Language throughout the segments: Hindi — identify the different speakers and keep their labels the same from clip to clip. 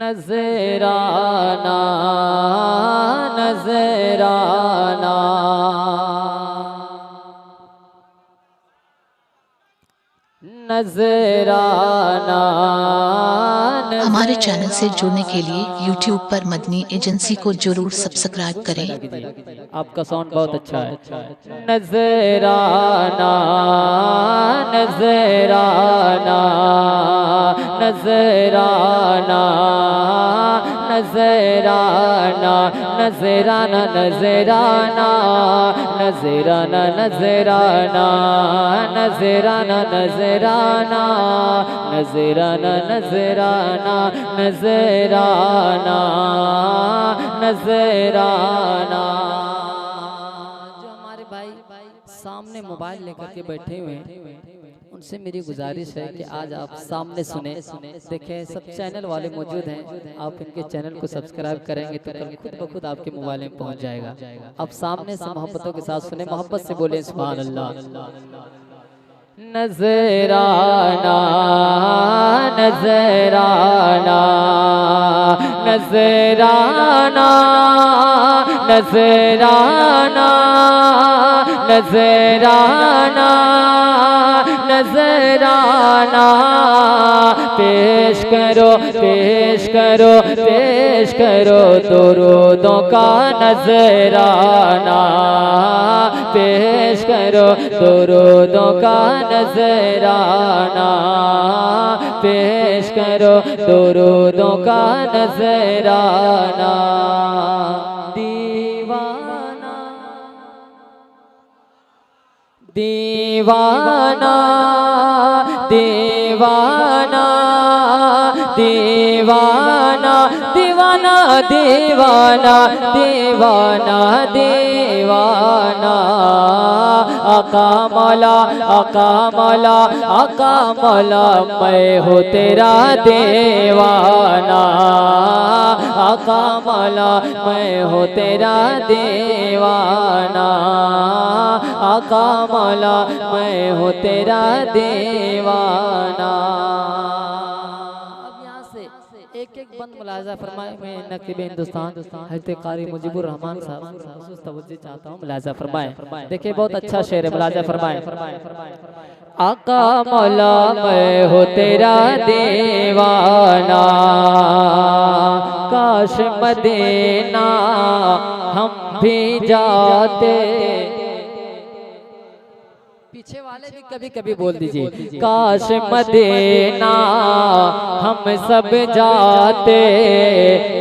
Speaker 1: नजराना नजराना नजराना।
Speaker 2: हमारे चैनल से जुड़ने के लिए YouTube पर मदनी एजेंसी को जरूर सब्सक्राइब करें।
Speaker 1: आपका साउंड बहुत अच्छा है। नजराना नजराना नजराना नजराना नजराना नजराना नजराना नजराना नजराना नजराना नजराना नजराना नजराना नजराना। जो हमारे भाई सामने मोबाइल लेकर के बैठे हुए हैं, उनसे मेरी गुजारिश है कि आज आप सामने सुने। देखें, सब चैनल वाले मौजूद हैं, आप इनके चैनल को सब्सक्राइब करेंगे तो कल खुद ब खुद आपके मोबाइल में पहुंच जाएगा। आप सामने से मोहब्बतों के साथ सुने, मोहब्बत से बोले सुभान अल्लाह। नजराना नजराना नजराना नजराना नजराना नजराना। पेश करो पेश करो पेश करो दुरूदों का नजराना। पेश करो दुरूदों का नजराना। पेश करो दुरूदों का नजराना। दीवाना दीवाना दीवाना दीवाना दीवाना दीवाना दीवाना दीवाना। आका मौला आका मौला आका मौला मैं हूँ तेरा दीवाना। आका मौला मैं हूँ तेरा दीवाना। आका मौला मैं हूँ तेरा दीवाना। एक एक बंद मुलाजा फरमाए। मैं नकीब हिंदुस्तान हज़रत कारी मुजीबुर रहमान साहब खुसूस तवज्जो चाहता हूँ, मुलाजा फरमाए। देखिए, बहुत अच्छा शेर है, मुलाजा फरमाए। आका मौला मैं हो तेरा दीवाना। काश मदीना हम भी जाते। पीछे वाले भी कभी कभी बोल दीजिए, काश मदीना हम सब जाते।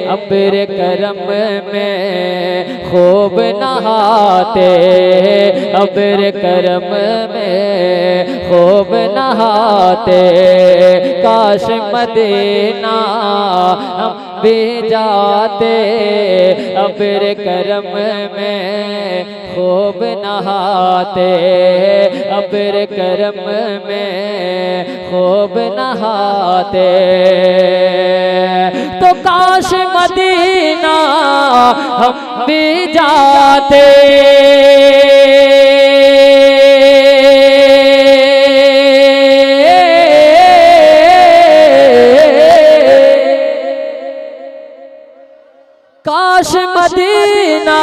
Speaker 1: अब्र करम में खूब नहाते। अब्र करम में खूब नहाते। काश मदीना हम भी जाते। अब्र करम में खूब नहाते। अब्र करम में खूब नहाते। तो काश मदीना हम भी जाते। काश मदीना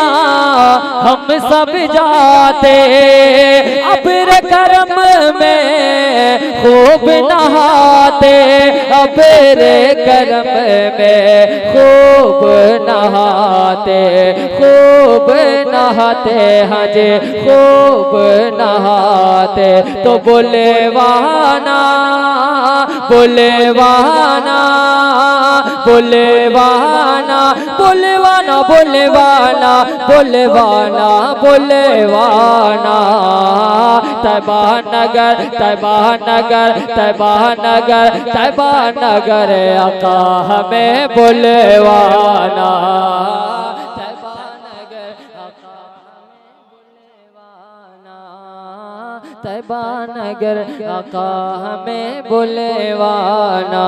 Speaker 1: हम सब जाते। अब्र करम में खूब नहाते। अब्र करम में खूब नहाते। खूब नहाते हाँ जी खूब नहाते। तो बोले वाना बोले वाना बोले वाना बोले वाना बोले वाना बोले वाना बोले वाना। तैबा नगर तैबा नगर तैबा नगर तैबा नगर आका हमें बुलवाना। तैबा नगर आका हमें बुलवाना। तैबा नगर आका हमें बुलवाना।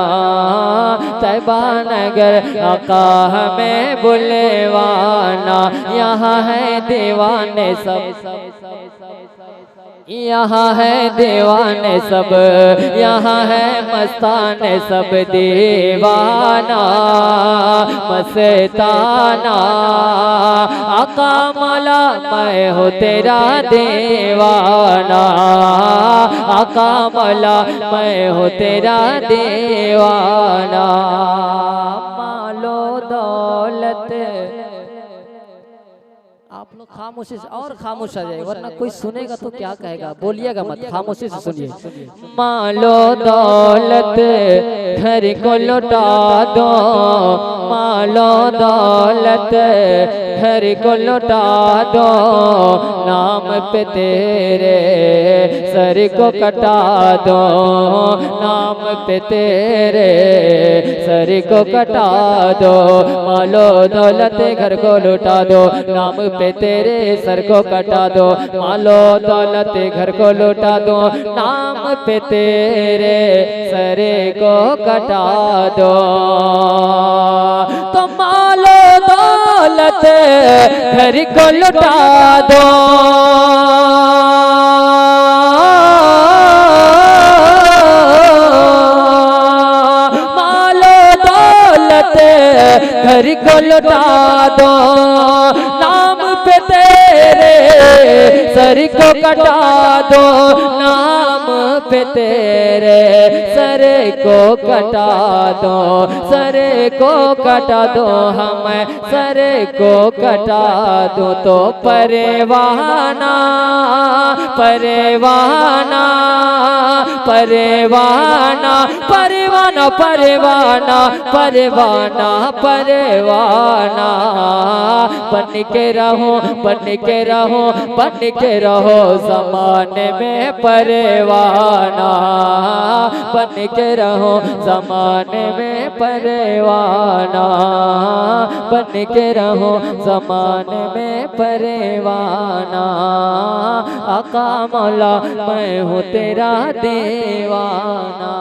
Speaker 1: तैबा नगर आका हमें बुलवाना। यहाँ है दीवाने सब यहाँ है दीवाने सब, यहाँ है मस्ताने सब, दीवाना मस्ताना। आका मौला मैं हूँ तेरा दीवाना, आका मौला मैं हूँ तेरा दीवाना। मालो दौलत, आप लोग खामोशी से और खामोश आ जाए वरना कोई सुनेगा तो क्या कहेगा, बोलिएगा मत, खामोशी से सुनिए। मालो दौलत घर को लौटा दो, मालो दौलत घर को लौटा दो, नाम पे तेरे सर को कटा दो, नाम पे तेरे सर को कटा दो। मालो दौलत घर को लौटा दो, नाम पे तेरे सर को कटा दो। मालो दौलत घर को लौटा दो, नाम पे तेरे सर को कटा दो। तो मालो दौलत घर को लौटा दो, मालो दौलत घर को लौटा दो, नाम पे तेरे सर को कटा दो, नाम पे तेरे सर को कटा दो, सर को कटा दो, हम सर को कटा दो। तो परवाना परवाना परवाना परवाना परवाना परवाना परवाना, बन के रहो बन के रहो बन के रहो ज़माने में परवाना, बन के रहो ज़माने में परवाना, बन के रहो ज़माने में परवाना। आका मौला मैं हूँ तेरा दीवाना।